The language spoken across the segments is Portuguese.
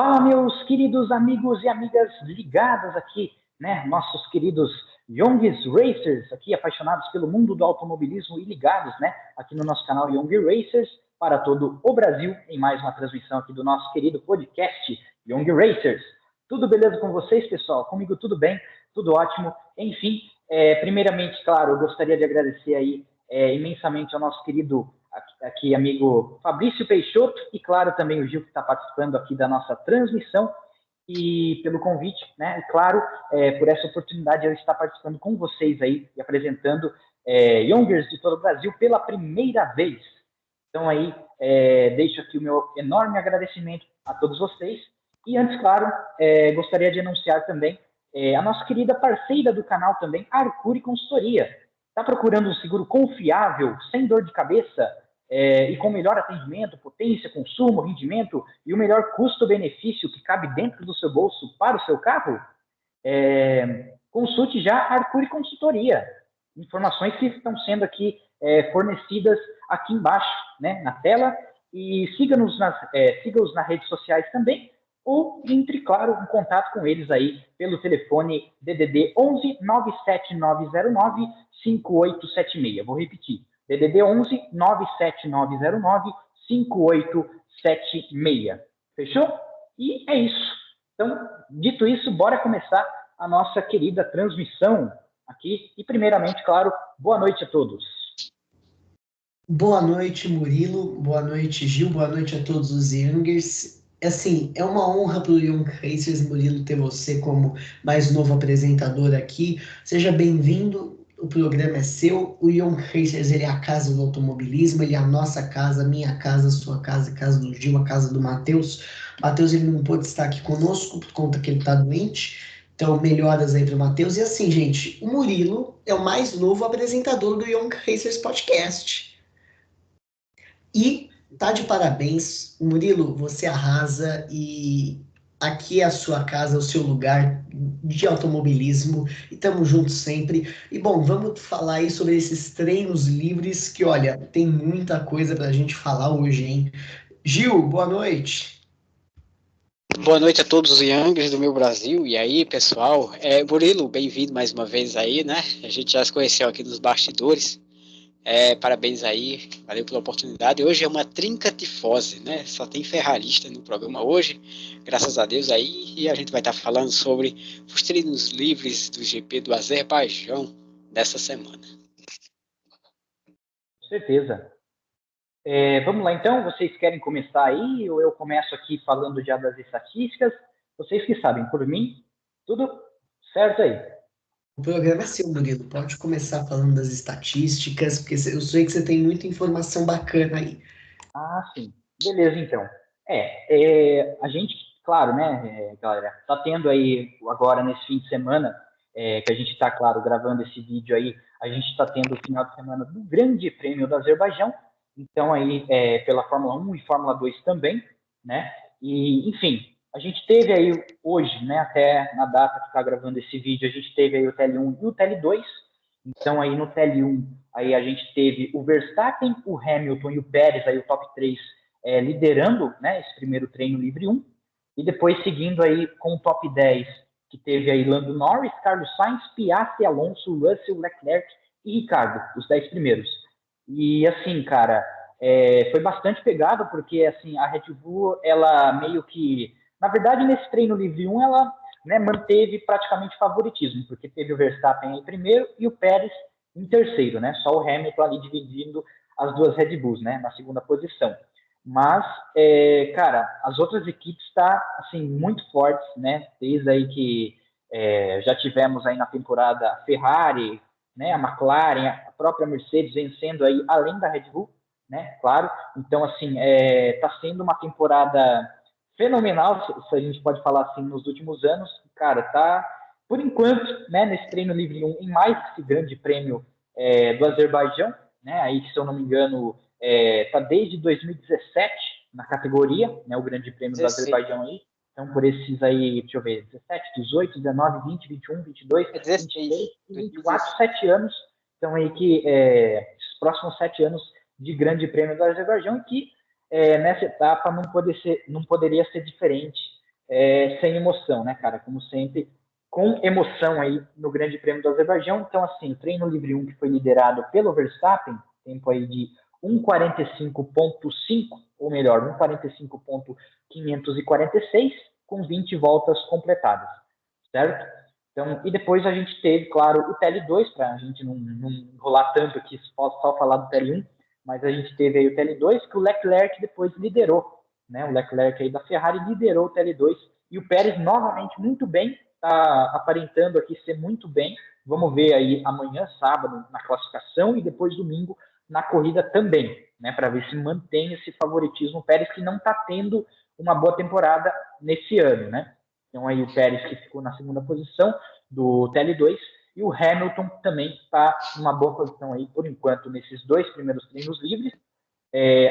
Fala, meus queridos amigos e amigas ligados aqui, né? Nossos queridos Young's Racers, aqui apaixonados pelo mundo do automobilismo e ligados, né? Aqui no nosso canal Young Racers para todo o Brasil, em mais uma transmissão aqui do nosso querido podcast Young Racers. Tudo beleza com vocês, pessoal? Comigo tudo bem, tudo ótimo. Enfim, primeiramente, claro, eu gostaria de agradecer aí imensamente ao nosso querido aqui amigo Fabrício Peixoto e, claro, também o Gil, que está participando aqui da nossa transmissão, e pelo convite, né? E, claro, por essa oportunidade de eu estar participando com vocês aí e apresentando Youngers de todo o Brasil pela primeira vez. Então, aí, deixo aqui o meu enorme agradecimento a todos vocês. E antes, claro, gostaria de anunciar também a nossa querida parceira do canal também, a Arcuri Consultoria. Está procurando um seguro confiável, sem dor de cabeça e com melhor atendimento, potência, consumo, rendimento e o melhor custo-benefício que cabe dentro do seu bolso para o seu carro? Consulte já a Arcuri Consultoria. Informações que estão sendo aqui fornecidas aqui embaixo, né, na tela. E siga-os nas redes sociais também, ou entre, claro, em contato com eles aí pelo telefone DDD 11 97909 5876. Vou repetir, DDD 11 97909 5876. Fechou? E é isso. Então, dito isso, bora começar a nossa querida transmissão aqui. E primeiramente, claro, boa noite a todos. Boa noite, Murilo. Boa noite, Gil. Boa noite a todos os Youngers. Assim, é uma honra para o Young Racers, Murilo, ter você como mais novo apresentador aqui. Seja bem-vindo. O programa é seu. O Young Racers, ele é a casa do automobilismo, ele é a nossa casa, minha casa, sua casa, a casa do Gil, a casa do Matheus. Matheus, ele não pôde estar aqui conosco por conta que ele está doente. Então, melhoras aí para o Matheus. E assim, gente, o Murilo é o mais novo apresentador do Young Racers Podcast. E tá de parabéns, Murilo, você arrasa e aqui é a sua casa, o seu lugar de automobilismo e tamo juntos sempre. E bom, vamos falar aí sobre esses treinos livres que, olha, tem muita coisa pra gente falar hoje, hein? Gil, boa noite. Boa noite a todos os Youngers do meu Brasil. E aí, pessoal? Murilo, bem-vindo mais uma vez aí, né? A gente já se conheceu aqui nos bastidores. Parabéns aí, valeu pela oportunidade. Hoje é uma trinca-tifose, né? Só tem ferrarista no programa hoje, graças a Deus aí. E a gente vai estar falando sobre os treinos livres do GP do Azerbaijão dessa semana. Com certeza. Vamos lá, então. Vocês querem começar aí ou eu começo aqui falando já das estatísticas? Vocês que sabem, por mim, tudo certo aí. O programa é seu, Murilo. Pode começar falando das estatísticas, porque eu sei que você tem muita informação bacana aí. Ah, sim. Beleza, então. A gente, claro, né, galera, tá tendo aí agora nesse fim de semana, que a gente está, claro, gravando esse vídeo aí, a gente está tendo o final de semana do Grande Prêmio do Azerbaijão, então aí pela Fórmula 1 e Fórmula 2 também, né? E, enfim, a gente teve aí hoje, né, até na data que está gravando esse vídeo, a gente teve aí o TL1 e o TL2. Então, aí no TL1, aí a gente teve o Verstappen, o Hamilton e o Pérez, aí o top 3, liderando, né, esse primeiro treino livre 1. E depois seguindo aí com o top 10, que teve aí Lando Norris, Carlos Sainz, Piastri, Alonso, Russell, Leclerc e Ricardo, os 10 primeiros. E assim, cara, foi bastante pegado, porque assim, a Red Bull, ela meio que... Na verdade, nesse treino livre 1, ela, né, manteve praticamente favoritismo, porque teve o Verstappen em primeiro e o Pérez em terceiro, né? Só o Hamilton ali dividindo as duas Red Bulls, né, na segunda posição. Mas, cara, as outras equipes tá assim muito fortes, né? Desde aí que já tivemos aí na temporada a Ferrari, né, a McLaren, a própria Mercedes vencendo aí além da Red Bull, né? Claro. Então, assim, tá sendo uma temporada fenomenal, se a gente pode falar assim, nos últimos anos. Cara, tá, por enquanto, né, nesse treino livre 1, em mais esse grande prêmio do Azerbaijão, né, aí que, se eu não me engano, tá desde 2017 na categoria, né, o grande prêmio do Azerbaijão aí. Então, por esses aí, deixa eu ver, 17, 18, 19, 20, 21, 22, 23, 24, 7 anos. Então, aí que os próximos 7 anos de grande prêmio do Azerbaijão, que nessa etapa não poderia ser diferente, sem emoção, né, cara? Como sempre, com emoção aí no Grande Prêmio do Azerbaijão. Então, assim, o treino livre 1 que foi liderado pelo Verstappen, tempo aí de 1:45.5, ou melhor, 1:45.546, com 20 voltas completadas, certo? Então, e depois a gente teve, claro, o TL2, para a gente não enrolar tanto aqui, só falar do TL1, mas a gente teve aí o TL2, que o Leclerc depois liderou, né? O Leclerc aí da Ferrari liderou o TL2, e o Pérez novamente muito bem, está aparentando aqui ser muito bem. Vamos ver aí amanhã, sábado, na classificação, e depois domingo na corrida também, né? Para ver se mantém esse favoritismo. O Pérez que não está tendo uma boa temporada nesse ano, né? Então aí o Pérez que ficou na segunda posição do TL2, e o Hamilton também está numa boa posição aí, por enquanto, nesses 2 primeiros treinos livres.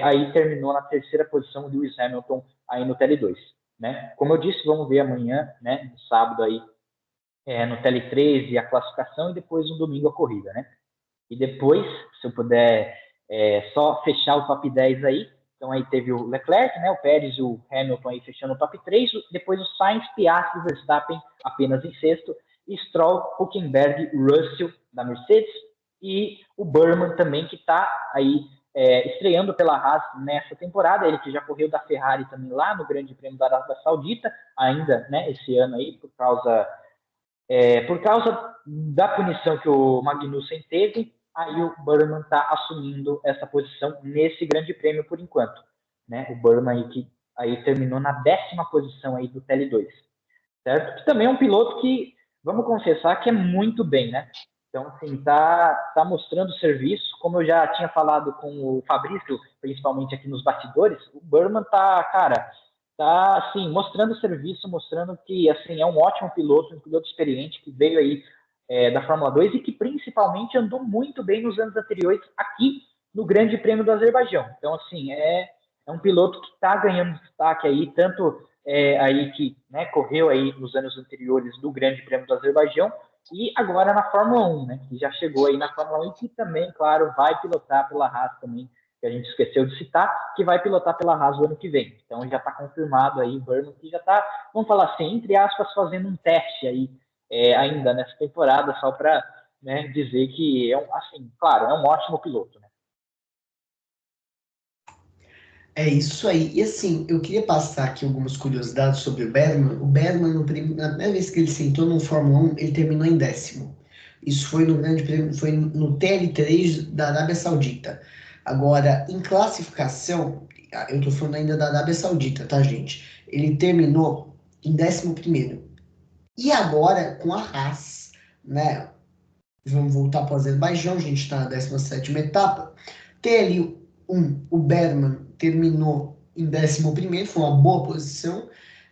Aí terminou na terceira posição o Lewis Hamilton aí no TL2, né? Como eu disse, vamos ver amanhã, né, no sábado aí, no TL13 a classificação, e depois no domingo a corrida, né? E depois, se eu puder só fechar o top 10 aí, então aí teve o Leclerc, né, o Pérez e o Hamilton aí fechando o top 3, depois o Sainz, Piastri, Verstappen apenas em sexto, e Stroll, Hülkenberg, Russell da Mercedes, e o Burman também, que está aí estreando pela Haas nessa temporada, ele que já correu da Ferrari também lá no Grande Prêmio da Arábia Saudita, ainda, né, esse ano aí, por causa da punição que o Magnussen teve, aí o Burman está assumindo essa posição nesse Grande Prêmio por enquanto, né? O Burman aí que aí terminou na 10ª posição aí do TL2, certo? Que também é um piloto que, vamos confessar, que é muito bem, né? Então, assim, tá mostrando serviço, como eu já tinha falado com o Fabrício, principalmente aqui nos bastidores, o Burman tá assim, mostrando serviço, mostrando que assim é um ótimo piloto, um piloto experiente que veio aí da Fórmula 2 e que principalmente andou muito bem nos anos anteriores aqui no Grande Prêmio do Azerbaijão. Então, assim, é um piloto que está ganhando destaque aí, tanto aí que, né, correu aí nos anos anteriores do Grande Prêmio do Azerbaijão, e agora na Fórmula 1, né, que já chegou aí na Fórmula 1 e que também, claro, vai pilotar pela Haas também, que a gente esqueceu de citar, que vai pilotar pela Haas o ano que vem. Então já está confirmado aí o Burman, que já está, vamos falar assim, entre aspas, fazendo um teste aí ainda nessa temporada, só para, né, dizer que assim, claro, é um ótimo piloto, né? É isso aí. E assim, eu queria passar aqui algumas curiosidades sobre o Bergman. O Bergman, na primeira vez que ele sentou no Fórmula 1, ele terminou em 10º. Isso foi no Grande Prêmio, foi no TL3 da Arábia Saudita. Agora, em classificação, eu tô falando ainda da Arábia Saudita, tá, gente? Ele terminou em 11º. E agora, com a Haas, né? Vamos voltar para o Azerbaijão, a gente está na 17ª etapa. TL1, o Berman terminou em 11º, foi uma boa posição.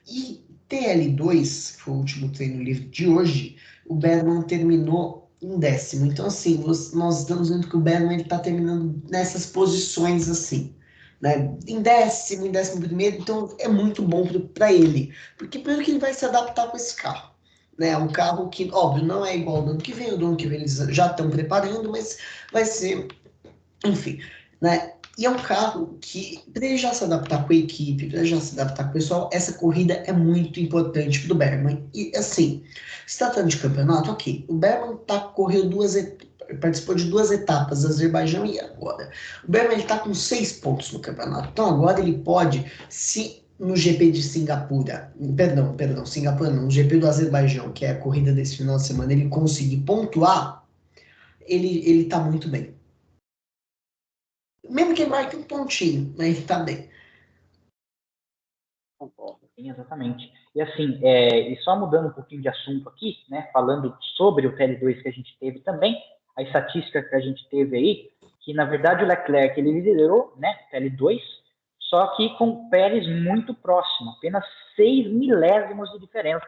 E TL2, que foi o último treino livre de hoje, o Berman terminou em 10º. Então, assim, nós estamos vendo que o Berman está terminando nessas posições assim. Né? Em 10º, em 11º, então é muito bom para ele. Porque primeiro que ele vai se adaptar com esse carro. Né? Um carro que, óbvio, não é igual do ano que vem, o do ano que vem eles já estão preparando, mas vai ser, enfim, né? E é um carro que, para ele já se adaptar com a equipe, para ele já se adaptar com o pessoal, essa corrida é muito importante para o Bergman. E assim, se tratando de campeonato, ok, o Bergman correu participou de 2 etapas, Azerbaijão e agora. O Bergman está com 6 pontos no campeonato, então agora ele pode se no GP de Singapura, perdão, Singapura não, no GP do Azerbaijão, que é a corrida desse final de semana, ele conseguir pontuar, ele tá muito bem. Mesmo que ele marque um pontinho, mas ele tá bem. Concordo, sim, exatamente. E assim, e só mudando um pouquinho de assunto aqui, né, falando sobre o TL2 que a gente teve também, a estatística que a gente teve aí, que na verdade o Leclerc ele liderou, né, o TL2, só que com o Pérez muito próximo, apenas 6 milésimos de diferença.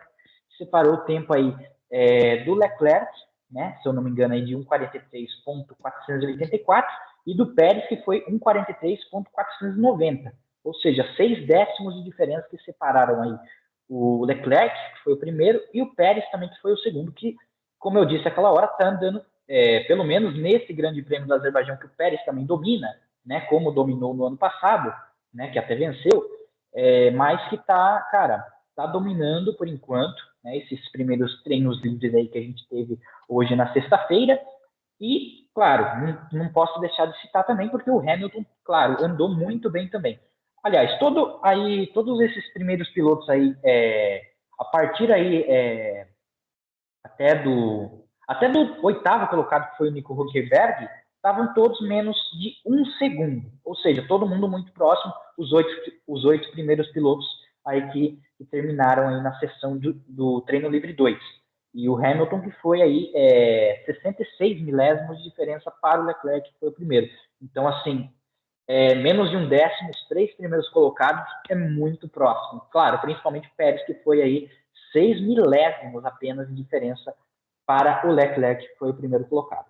Separou o tempo aí do Leclerc, né, se eu não me engano, aí de 1:43.484, e do Pérez, que foi 1:43.490. Ou seja, 6 décimos de diferença que separaram aí o Leclerc, que foi o primeiro, e o Pérez também, que foi o segundo, que, como eu disse aquela hora, está andando, pelo menos nesse Grande Prêmio do Azerbaijão, que o Pérez também domina, né, como dominou no ano passado, né, que até venceu, mas que tá está dominando por enquanto, né, esses primeiros treinos livres aí que a gente teve hoje na sexta-feira. E, claro, não posso deixar de citar também, porque o Hamilton, claro, andou muito bem também. Aliás, todos esses primeiros pilotos aí, a partir aí até do oitavo colocado, que foi o Nico Hülkenberg, estavam todos menos de 1 segundo. Ou seja, todo mundo muito próximo, os oito primeiros pilotos aí que terminaram aí na sessão do treino livre 2. E o Hamilton, que foi aí 66 milésimos de diferença para o Leclerc, que foi o primeiro. Então, assim, menos de 1 décimo, os 3 primeiros colocados é muito próximo. Claro, principalmente o Pérez, que foi aí 6 milésimos apenas de diferença para o Leclerc, que foi o primeiro colocado.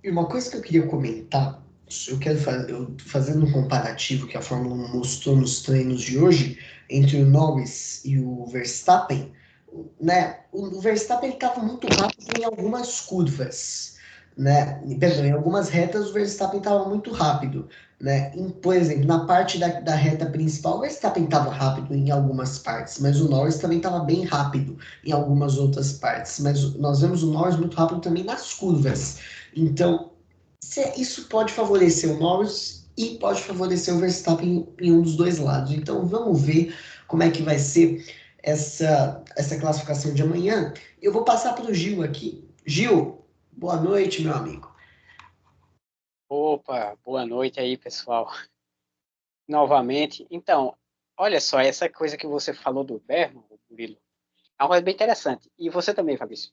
E uma coisa que eu queria comentar, fazendo um comparativo que a Fórmula 1 mostrou nos treinos de hoje, entre o Norris e o Verstappen, né? O Verstappen estava muito rápido em algumas curvas, né? Perdão, em algumas retas o Verstappen estava muito rápido, né? Por exemplo, na parte da reta principal, o Verstappen estava rápido em algumas partes, mas o Norris também estava bem rápido em algumas outras partes. Mas nós vemos o Norris muito rápido também nas curvas. Então, isso pode favorecer o Norris e pode favorecer o Verstappen em um dos dois lados. Então, vamos ver como é que vai ser essa classificação de amanhã. Eu vou passar para o Gil aqui. Gil, boa noite, meu amigo. Opa, boa noite aí, pessoal. Novamente. Então, olha só, essa coisa que você falou do Berman, Murilo, é uma coisa bem interessante. E você também, Fabrício,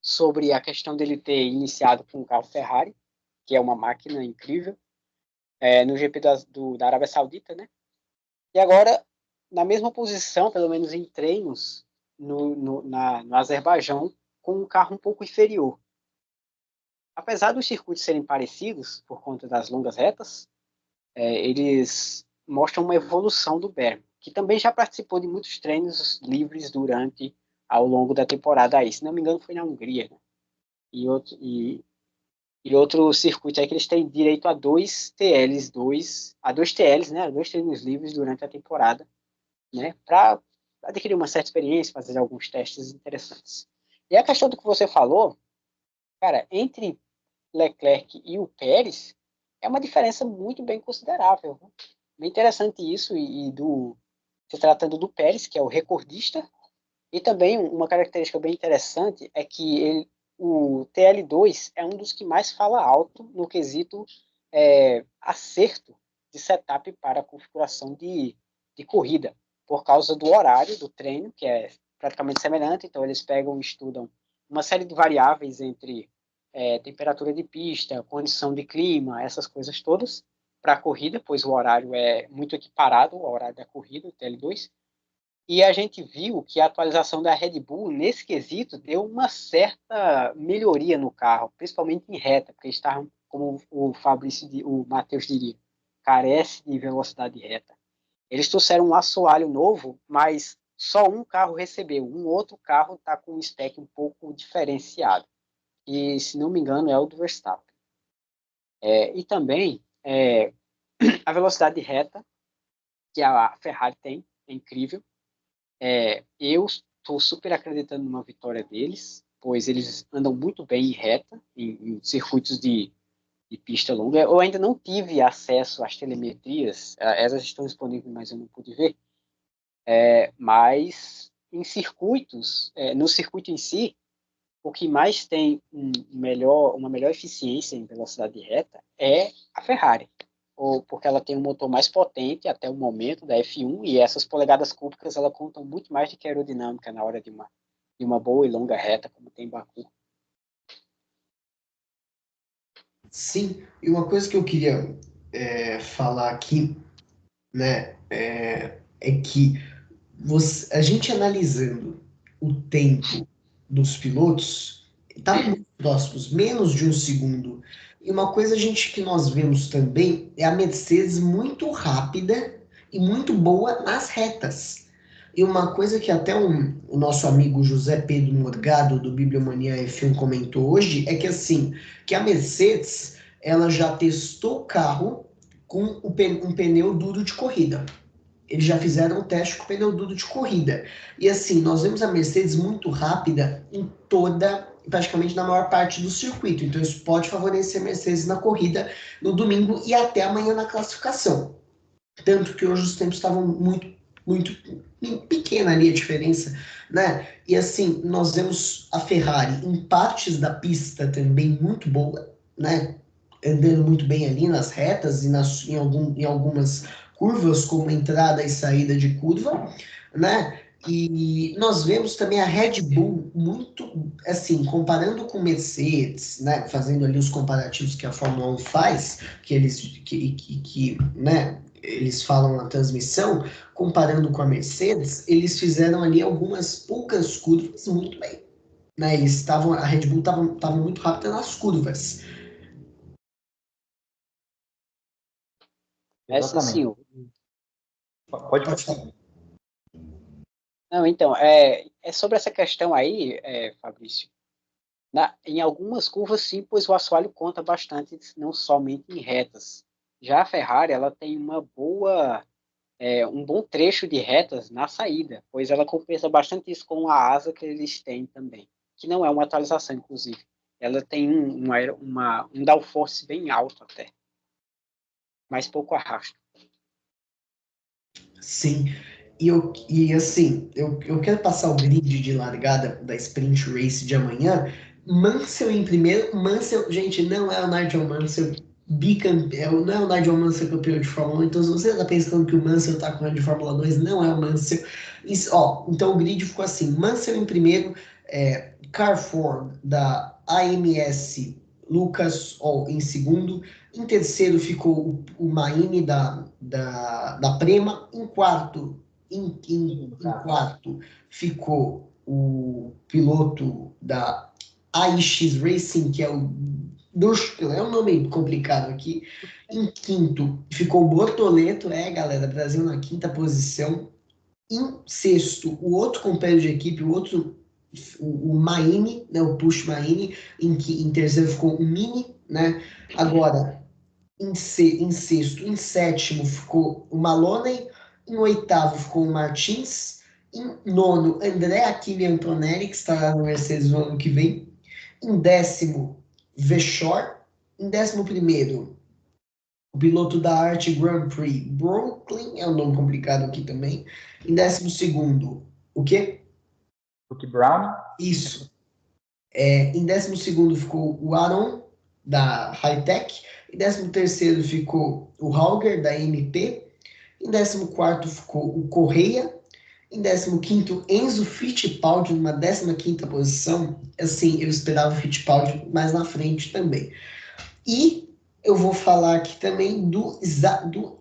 sobre a questão dele ter iniciado com um carro Ferrari, que é uma máquina incrível, no GP da Arábia Saudita, né? E agora, na mesma posição, pelo menos em treinos, no Azerbaijão, com um carro um pouco inferior. Apesar dos circuitos serem parecidos, por conta das longas retas, eles mostram uma evolução do Berman, que também já participou de muitos treinos livres ao longo da temporada aí. Se não me engano, foi na Hungria, né? E outro circuito aí que eles têm direito a dois TLs, né? Dois treinos livres durante a temporada, né? Para adquirir uma certa experiência, fazer alguns testes interessantes. E a questão do que você falou, cara, entre Leclerc e o Pérez, é uma diferença muito bem considerável. Né? Bem interessante isso, se tratando do Pérez, que é o recordista, e também uma característica bem interessante é que o TL2 é um dos que mais fala alto no quesito acerto de setup para a configuração de corrida, por causa do horário do treino, que é praticamente semelhante, então eles pegam e estudam uma série de variáveis entre temperatura de pista, condição de clima, essas coisas todas, para a corrida, pois o horário é muito equiparado ao horário da corrida, o TL2, e a gente viu que a atualização da Red Bull, nesse quesito, deu uma certa melhoria no carro, principalmente em reta, porque eles estavam, como o Matheus diria, carece de velocidade reta. Eles trouxeram um assoalho novo, mas só um carro recebeu. Um outro carro está com um spec um pouco diferenciado. E, se não me engano, é o do Verstappen. E também, a velocidade reta que a Ferrari tem é incrível. Eu estou super acreditando numa vitória deles, pois eles andam muito bem em reta, em circuitos de pista longa. Eu ainda não tive acesso às telemetrias, elas estão disponíveis, mas eu não pude ver. Mas em circuitos, no circuito em si, o que mais tem uma melhor eficiência em velocidade reta é a Ferrari, porque ela tem um motor mais potente até o momento da F1, e essas polegadas cúbicas ela contam muito mais do que aerodinâmica na hora de uma boa e longa reta, como tem em Baku. Sim, e uma coisa que eu queria falar aqui, né, que a gente analisando o tempo dos pilotos, está muito próximos, menos de 1 segundo. E uma coisa que nós vemos também é a Mercedes muito rápida e muito boa nas retas. E uma coisa que até o nosso amigo José Pedro Morgado, do Bibliomania F1, comentou hoje, é que assim, que a Mercedes, ela já testou o carro com um pneu duro de corrida. eles já fizeram um teste com o pneu duro de corrida. E assim, nós vemos a Mercedes muito rápida em praticamente na maior parte do circuito. Então isso pode favorecer a Mercedes na corrida no domingo e até amanhã na classificação. Tanto que hoje os tempos estavam muito pequena ali a diferença, né? E assim, nós vemos a Ferrari em partes da pista também muito boa, né? Andando muito bem ali nas retas e em algumas curvas, como entrada e saída de curva, né? E nós vemos também a Red Bull muito, assim, comparando com Mercedes, né? Fazendo ali os comparativos que a Fórmula 1 faz, né? Eles falam na transmissão, comparando com a Mercedes, eles fizeram ali algumas poucas curvas muito bem, né? A Red Bull estava muito rápida nas curvas. Sim, Exatamente. senhor. Pode falar. Não, então, é sobre essa questão aí, Fabrício. Em algumas curvas, sim, pois o assoalho conta bastante, não somente em retas. Já a Ferrari, ela tem um bom trecho de retas na saída, pois ela compensa bastante isso com a asa que eles têm também, que não é uma atualização, inclusive. Ela tem um downforce bem alto até, mas pouco arrasto. Sim, assim, eu quero passar o grid de largada da Sprint Race de amanhã. Mansell em primeiro. Mansell, gente, não é o Nigel Mansell bicampeão, não é o Nigel Mansell campeão de Fórmula 1. Então, se você está pensando que o Mansell está correndo de Fórmula 2, não é o Mansell. Então o grid ficou assim: Mansell em primeiro, Carford da AMS, Lucas em segundo. Em terceiro ficou o Maini da Prema. Em quarto ficou o piloto da AIX Racing, que é é um nome complicado aqui. Em quinto ficou o Bortoleto, galera, Brasil na quinta posição. Em sexto, o outro companheiro de equipe, o Maini, né, o Push Maini. Em terceiro ficou o Mini, né? Agora, em sexto, em sétimo ficou o Maloney, em oitavo ficou o Martins, em nono, André Achille Antonelli, que estará no Mercedes no ano que vem, em décimo, Vechor, em décimo primeiro, o piloto da Art Grand Prix, Brooklyn, é um nome complicado aqui também, em décimo segundo, o quê? Luke Brown. Isso. Em décimo segundo ficou o Aaron, da Hightech. Em décimo terceiro ficou o Hauger, da MP. Em décimo quarto ficou o Correia. Em décimo quinto, Enzo Fittipaldi, numa 15ª posição. Assim, eu esperava o Fittipaldi mais na frente também. E eu vou falar aqui também do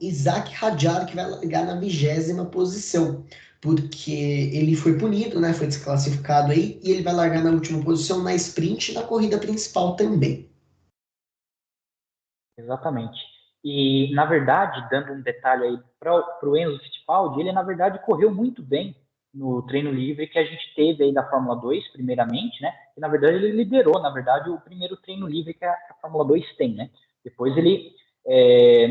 Isaac Hadjar, que vai largar na 20ª posição, porque ele foi punido, né? Foi desclassificado aí, e ele vai largar na última posição na sprint e na corrida principal também. Exatamente. E, na verdade, dando um detalhe aí para o Enzo Fittipaldi, ele, na verdade, correu muito bem no treino livre que a gente teve aí da Fórmula 2, primeiramente, né? E, na verdade, ele liderou, na verdade, o primeiro treino livre que a Fórmula 2 tem, né? Depois ele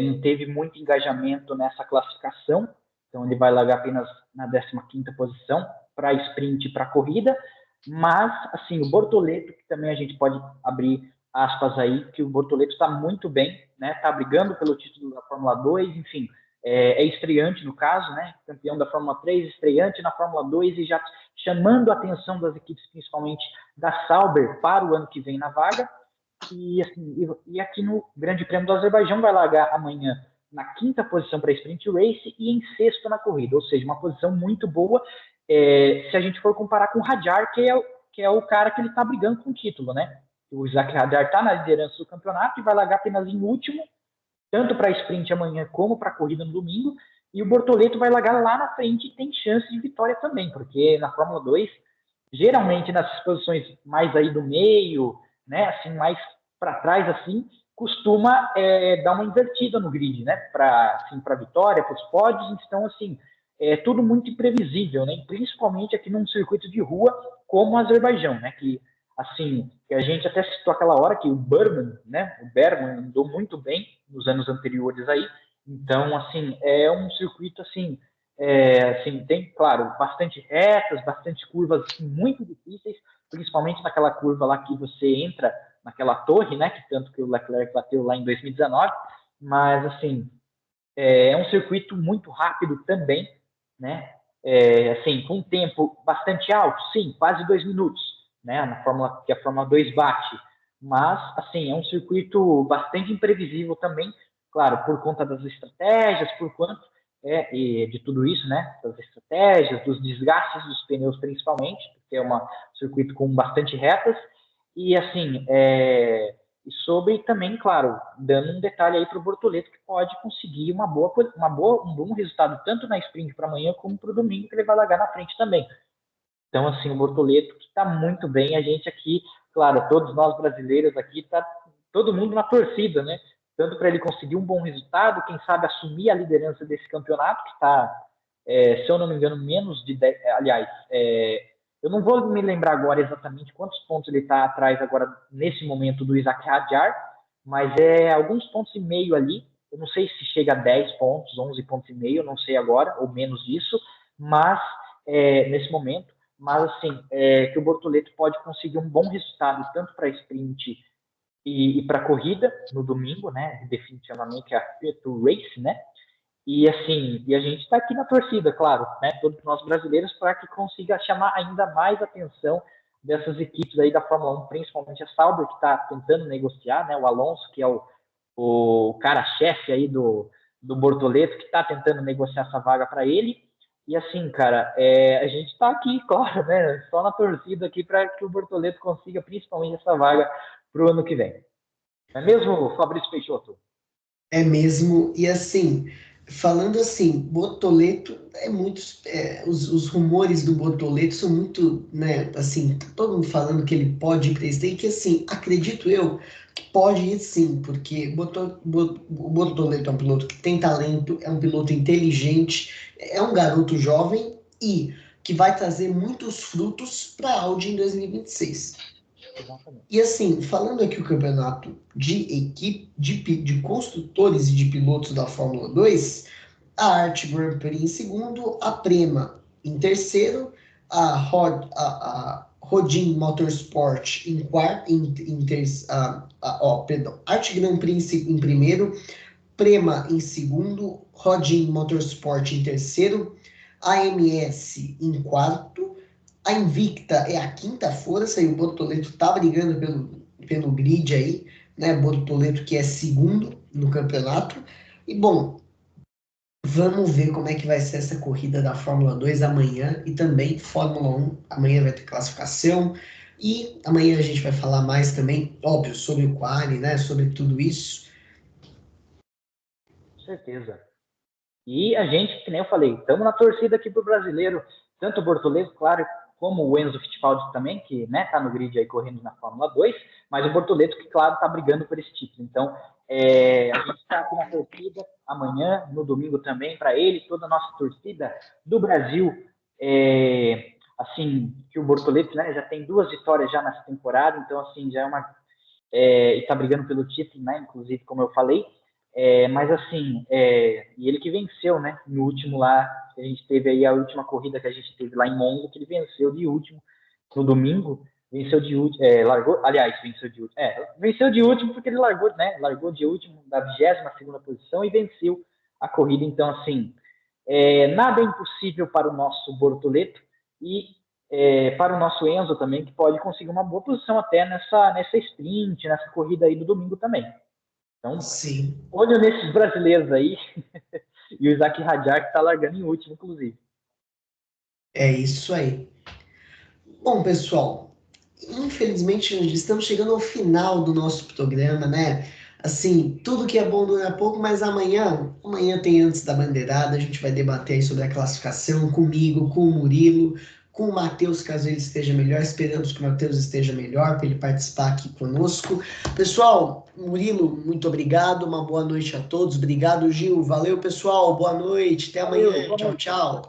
não teve muito engajamento nessa classificação, então ele vai largar apenas na 15ª posição para sprint e para corrida, mas, assim, o Bortoleto, que também a gente pode abrir aspas aí, que o Bortoleto está muito bem, né? Está brigando pelo título da Fórmula 2, enfim, é estreante no caso, né? Campeão da Fórmula 3, estreante na Fórmula 2 e já chamando a atenção das equipes, principalmente da Sauber, para o ano que vem na vaga. E, assim, e aqui no Grande Prêmio do Azerbaijão vai largar amanhã na 5ª posição para a Sprint Race e em sexto na corrida, ou seja, uma posição muito boa se a gente for comparar com o Hadjar, que é o cara que ele está brigando com o título, né? O Isaac Hadjar está na liderança do campeonato e vai largar apenas em último, tanto para a sprint amanhã como para a corrida no domingo, e o Bortoleto vai largar lá na frente e tem chance de vitória também, porque na Fórmula 2, geralmente nessas posições mais aí do meio, né, assim, mais para trás, assim, costuma dar uma invertida no grid, né, para assim, vitória, para os pódios, então, assim, é tudo muito imprevisível, né, principalmente aqui num circuito de rua como o Azerbaijão, né, que assim, que a gente até citou aquela hora que o Berman andou muito bem nos anos anteriores aí, então, assim, é um circuito, assim, assim, tem, claro, bastante retas, bastante curvas assim, muito difíceis, principalmente naquela curva lá que você entra naquela torre, né, que tanto que o Leclerc bateu lá em 2019, mas, assim, é um circuito muito rápido também, né, assim, com um tempo bastante alto, sim, quase 2 minutos, né, na Fórmula, que a Fórmula 2 bate, mas, assim, é um circuito bastante imprevisível também, claro, por conta das estratégias, por quanto e de tudo isso, né, das estratégias, dos desgastes dos pneus principalmente, porque é um circuito com bastante retas, e assim, e sobre também, claro, dando um detalhe aí para o Bortoleto que pode conseguir um bom resultado tanto na sprint para amanhã como para o domingo, que ele vai largar na frente também. Então, assim, o Bortoleto que está muito bem, a gente aqui, claro, todos nós brasileiros aqui, tá todo mundo na torcida, né? Tanto para ele conseguir um bom resultado, quem sabe assumir a liderança desse campeonato, que está, se eu não me engano, menos de 10, aliás, eu não vou me lembrar agora exatamente quantos pontos ele está atrás agora, nesse momento, do Isaac Hadjar, mas é alguns pontos e meio ali, eu não sei se chega a 10 pontos, 11 pontos e meio, eu não sei agora, ou menos disso, mas nesse momento, mas assim, que o Bortoleto pode conseguir um bom resultado, tanto para a sprint e para a corrida no domingo, né? Definitivamente a Feto Race, né? E assim, e a gente está aqui na torcida, claro, né? Todos nós brasileiros, para que consiga chamar ainda mais atenção dessas equipes aí da Fórmula 1, principalmente a Sauber, que está tentando negociar, né? O Alonso, que é o cara-chefe aí do Bortoleto, que está tentando negociar essa vaga para ele. E assim, cara, a gente está aqui, claro, né? Só na torcida aqui para que o Bortoleto consiga principalmente essa vaga para o ano que vem. Não é mesmo, Fabrício Peixoto? É mesmo, e assim, falando assim, Bortoleto é muito. Os rumores do Bortoleto são muito, né? Assim, todo mundo falando que ele pode ir para esse daí, que assim, acredito eu que pode ir sim, porque o Bortoleto é um piloto que tem talento, é um piloto inteligente, é um garoto jovem e que vai trazer muitos frutos para a Audi em 2026. Exatamente. E assim, falando aqui o campeonato de equipe, de construtores e de pilotos da Fórmula 2, a Arte Grand Prix em segundo, a Prema em terceiro, a Rodin Motorsport em quarto, perdão, Arte Grand Prix em primeiro, Prema em segundo, Rodin Motorsport em terceiro, AMS em quarto, a Invicta é a quinta força e o Bortoleto tá brigando pelo grid aí, né? Bortoleto que é segundo no campeonato. E bom, vamos ver como é que vai ser essa corrida da Fórmula 2 amanhã e também Fórmula 1. Amanhã vai ter classificação e amanhã a gente vai falar mais também, óbvio, sobre o quali, né? Sobre tudo isso. Com certeza. E a gente, que nem eu falei, estamos na torcida aqui pro brasileiro, tanto o Bortoleto, claro, como o Enzo Fittipaldi também, que tá no grid aí correndo na Fórmula 2, mas o Bortoleto que, claro, está brigando por esse título. Então, a gente está aqui na torcida amanhã, no domingo também, para ele, toda a nossa torcida do Brasil, assim, que o Bortoleto, né, já tem 2 vitórias já nessa temporada, então, assim, já é uma... e está brigando pelo título, né, inclusive, como eu falei, mas assim, e ele que venceu, né? No último lá, a gente teve aí a última corrida que a gente teve lá em Monza, que ele venceu de último no domingo, venceu de último, largou, aliás, venceu de último, venceu de último porque ele largou, né? Largou de último da 22ª posição e venceu a corrida. Então, assim, nada é impossível para o nosso Bortoleto e para o nosso Enzo também, que pode conseguir uma boa posição até nessa sprint, nessa corrida aí do domingo também. Então, Sim. olho nesses brasileiros aí e o Isaac Hadjar que está largando em último, inclusive. É isso aí. Bom, pessoal, infelizmente estamos chegando ao final do nosso programa, né? Assim, tudo que é bom dura pouco, mas amanhã tem Antes da Bandeirada, a gente vai debater aí sobre a classificação comigo, com o Murilo, com o Matheus, caso ele esteja melhor. Esperamos que o Matheus esteja melhor para ele participar aqui conosco. Pessoal, Murilo, muito obrigado, uma boa noite a todos. Obrigado, Gil. Valeu, pessoal. Boa noite. Até amanhã. Tchau, tchau.